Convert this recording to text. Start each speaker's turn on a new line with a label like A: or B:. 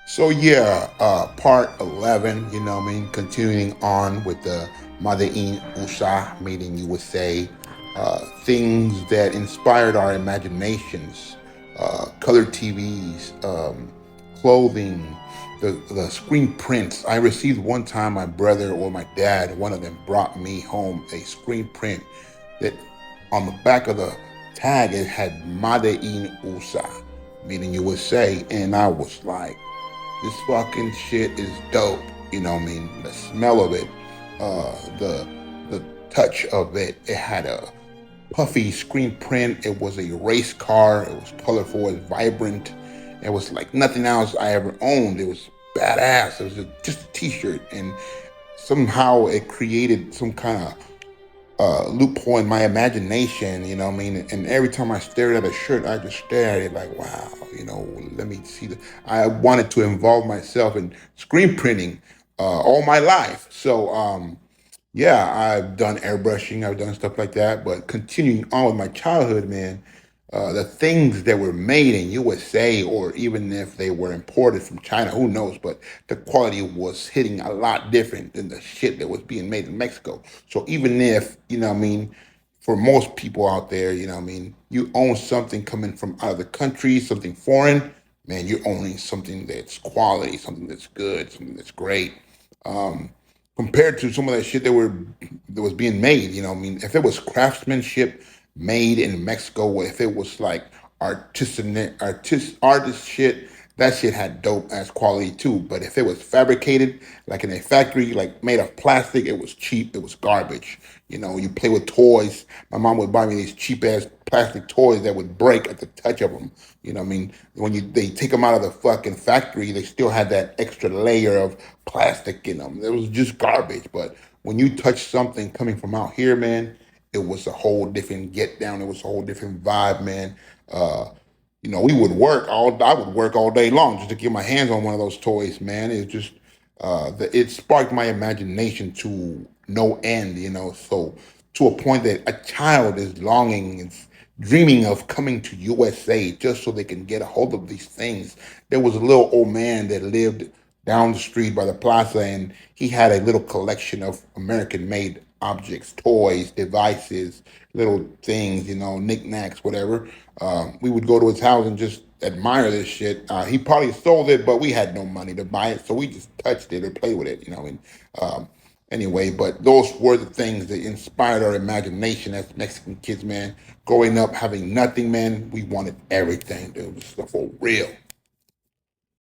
A: So yeah, part 11, continuing on with the Madain Usa made in USA, things that inspired our imaginations, colored TVs, clothing, the screen prints. I received one time my brother or my dad, one of them brought me home a screen print that on the back of the tag it had Madain Usa, meaning USA, and I was like, this fucking shit is dope. The smell of it, the touch of it. It had a puffy screen print. It was a race car. It was colorful. It was vibrant. It was like nothing else I ever owned. It was badass. It was just a T-shirt, and somehow it created some kind of loophole in my imagination, And every time I stared at a shirt, I just stared at it like, wow, let me see. I wanted to involve myself in screen printing all my life. So, yeah, I've done airbrushing, I've done stuff like that. But continuing on with my childhood, man, the things that were made in USA, or even if they were imported from China, who knows? But the quality was hitting a lot different than the shit that was being made in Mexico. So even if, for most people out there, you own something coming from out of the country, something foreign, man, you're owning something that's quality, something that's good, something that's great. Um, Compared to some of that shit that was being made. If it was craftsmanship made in Mexico, if it was like artist shit, that shit had dope ass quality too. But if it was fabricated like in a factory, like made of plastic, it was cheap. It was garbage. You play with toys. My mom would buy me these cheap ass plastic toys that would break at the touch of them. When they take them out of the fucking factory, they still had that extra layer of plastic in them. It was just garbage. But when you touch something coming from out here, man, it was a whole different get down. It was a whole different vibe, man. Uh, we would work all. I would work all day long just to get my hands on one of those toys, man. It just it sparked my imagination to no end, So to a point that a child is longing and dreaming of coming to USA just so they can get a hold of these things. There was a little old man that lived down the street by the plaza, and he had a little collection of American-made objects, toys, devices, little things, knickknacks, whatever. We would go to his house and just admire this shit. He probably sold it, but we had no money to buy it, so we just touched it or played with it, And anyway, but those were the things that inspired our imagination as Mexican kids, man. Growing up, having nothing, man, we wanted everything, dude. This stuff for real.